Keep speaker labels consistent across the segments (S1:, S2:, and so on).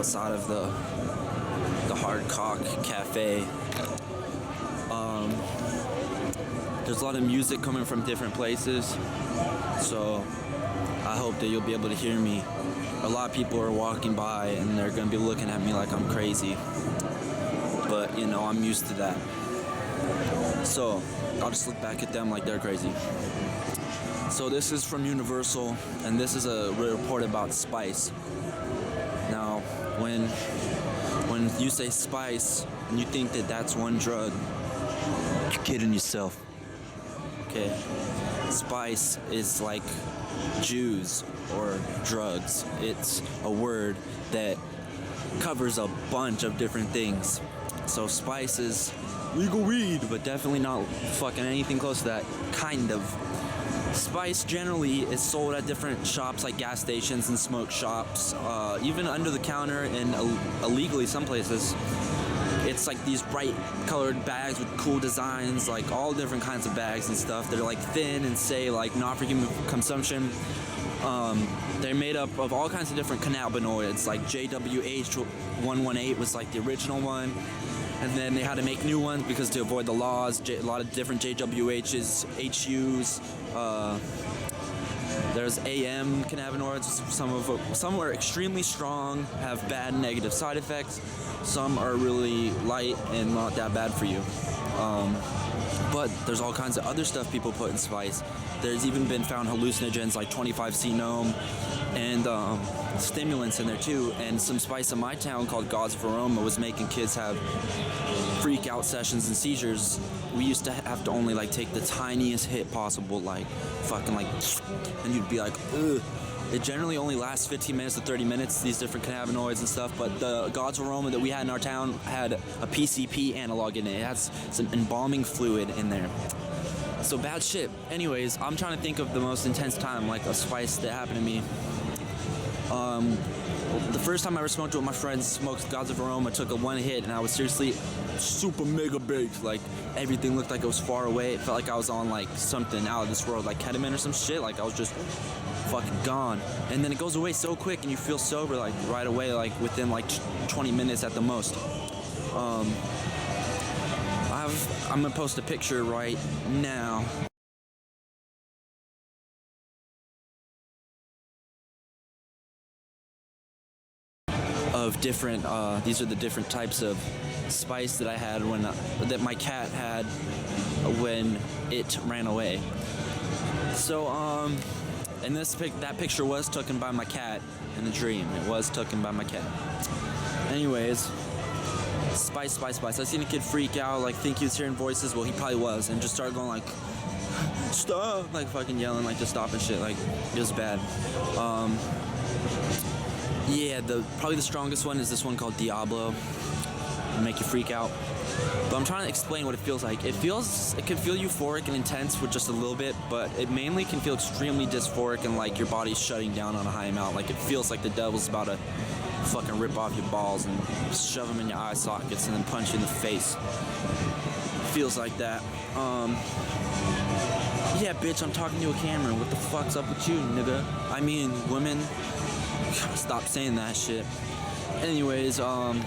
S1: outside of the Hard Cock Cafe. There's a lot of music coming from different places, so I hope that you'll be able to hear me. A lot of people are walking by and they're gonna be looking at me like I'm crazy, but you know, I'm used to that. So I'll just look back at them like they're crazy. So this is from Universal, and this is a report about spice. Now, when you say spice and you think that that's one drug, you're kidding yourself. Okay, spice is like Jews or drugs. It's a word that covers a bunch of different things. So spice is legal weed, but definitely not fucking anything close to that, kind of. Spice generally is sold at different shops like gas stations and smoke shops, even under the counter and illegally some places. It's like these bright colored bags with cool designs, like all different kinds of bags and stuff. They're like thin and say like not for human consumption. They're made up of all kinds of different cannabinoids, like JWH118 was like the original one. And then they had to make new ones because to avoid the laws, a lot of different JWHs, HUs, there's AM cannabinoids. Some are extremely strong, have bad negative side effects. Some are really light and not that bad for you. But there's all kinds of other stuff people put in spice. There's even been found hallucinogens like 25C-gnome and stimulants in there too. And some spice in my town called Gods of Aroma was making kids have freak out sessions and seizures. We used to have to only like take the tiniest hit possible, like fucking like, and you'd be like, ugh. It generally only lasts 15 minutes to 30 minutes, these different cannabinoids and stuff, but the Gods of Aroma that we had in our town had a PCP analog in it. It has some embalming fluid in there. So bad shit. Anyways, I'm trying to think of the most intense time, like a spice that happened to me. The first time I ever smoked with my friends, smoked Gods of Aroma, took a one hit, and I was seriously super mega baked. Like, everything looked like it was far away. It felt like I was on, like, something out of this world, like ketamine or some shit. Like, I was just fucking gone. And then it goes away so quick, and you feel sober, like, right away, like, within, like, 20 minutes at the most. I'm gonna post a picture right now. Of different, these are the different types of spice that I had that my cat had when it ran away. So, and that picture was taken by my cat in a dream. It was taken by my cat. Anyways, spice. I seen a kid freak out, like think he was hearing voices. Well, he probably was, and just started going like, stop, like fucking yelling, like to stop and shit. Like it was bad. Yeah, probably the strongest one is this one called Diablo. It'll make you freak out. But I'm trying to explain what it feels like. It can feel euphoric and intense for just a little bit, but it mainly can feel extremely dysphoric and like your body's shutting down on a high amount. Like it feels like the devil's about to fucking rip off your balls and shove them in your eye sockets and then punch you in the face. It feels like that. Yeah, bitch, I'm talking to a camera. What the fuck's up with you, nigga? I mean, women. Stop saying that shit. Anyways, let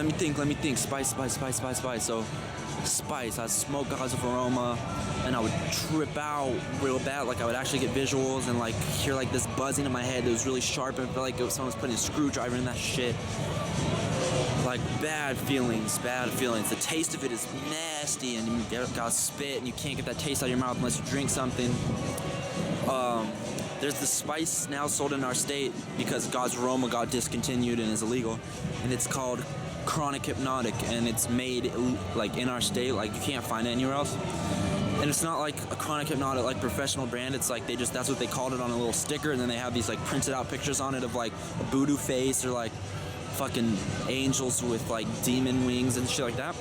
S1: me think. Spice. So, spice. I smoke Gods of Aroma, and I would trip out real bad. Like I would actually get visuals and like hear like this buzzing in my head that was really sharp, and I felt like someone was putting a screwdriver in that shit. Like bad feelings. The taste of it is nasty, and you gotta spit, and you can't get that taste out of your mouth unless you drink something. There's the spice now sold in our state because God's Aroma got discontinued and is illegal, and it's called Chronic Hypnotic, and it's made like in our state, like you can't find it anywhere else. And it's not like a Chronic Hypnotic like professional brand. It's like that's what they called it on a little sticker, and then they have these like printed out pictures on it of like a voodoo face or like fucking angels with like demon wings and shit like that.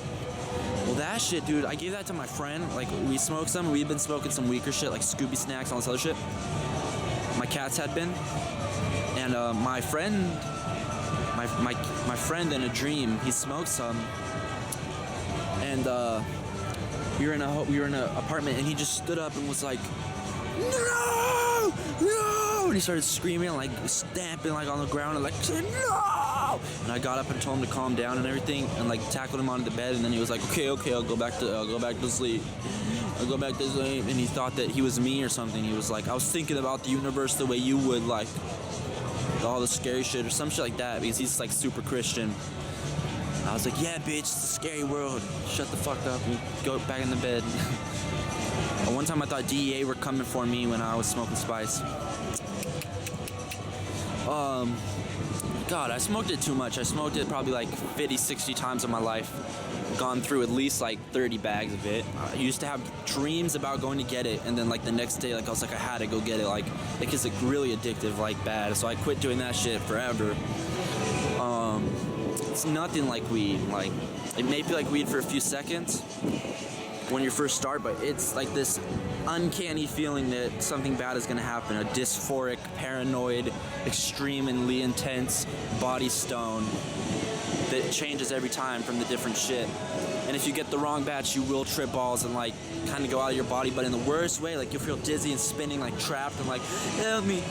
S1: Well, that shit, dude, I gave that to my friend. Like we smoked some. We've been smoking some weaker shit like Scooby Snacks, all this other shit. My cats had been, and my friend in a dream, he smoked some, and we were in an apartment, and he just stood up and was like, no, and he started screaming, like stamping like on the ground, and like no, no. And I got up and told him to calm down and everything, and like tackled him onto the bed. And then he was like, okay, I'll go back to sleep. I'll go back to sleep. And he thought that he was me or something. He was like, I was thinking about the universe the way you would, like all the scary shit or some shit like that, because he's like super Christian. I was like, yeah, bitch, it's a scary world. Shut the fuck up and go back in the bed. And one time I thought DEA were coming for me when I was smoking spice. God, I smoked it too much. I smoked it probably like 50, 60 times in my life. Gone through at least like 30 bags of it. I used to have dreams about going to get it, and then like the next day, like I was like, I had to go get it. Like, it gets like really addictive, like bad. So I quit doing that shit forever. It's nothing like weed. Like, it may feel like weed for a few seconds when you first start, but it's like this uncanny feeling that something bad is gonna happen. A dysphoric, paranoid, extremely intense body stone that changes every time from the different shit. And if you get the wrong batch, you will trip balls and like kind of go out of your body, but in the worst way. Like, you'll feel dizzy and spinning, like trapped, and like, help me.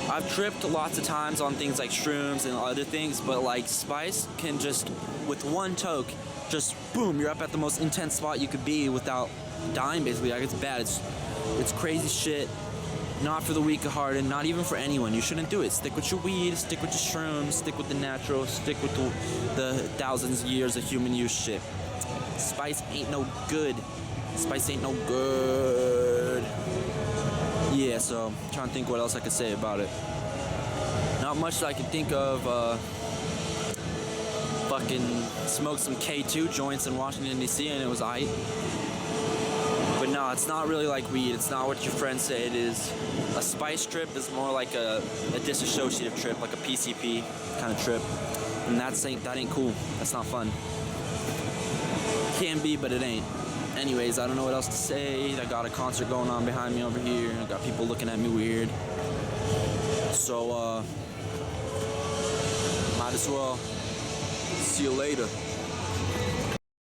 S1: I've tripped lots of times on things like shrooms and other things, but like spice can just, with one toke, just boom, you're up at the most intense spot you could be without dying, basically. Like, it's bad. It's crazy shit. Not for the weak of heart, and not even for anyone. You shouldn't do it. Stick with your weed, stick with your shrooms, stick with the natural, stick with the thousands of years of human use shit. Spice ain't no good. Spice ain't no good. Yeah, so I'm trying to think what else I could say about it. Not much that I can think of. Fucking smoked some K2 joints in Washington, D.C., and it was aight. But no, it's not really like weed. It's not what your friends say it is. A spice trip is more like a disassociative trip, like a PCP kind of trip. And that ain't cool. That's not fun. Can be, but it ain't. Anyways, I don't know what else to say. I got a concert going on behind me over here. I got people looking at me weird. So, might as well see you later.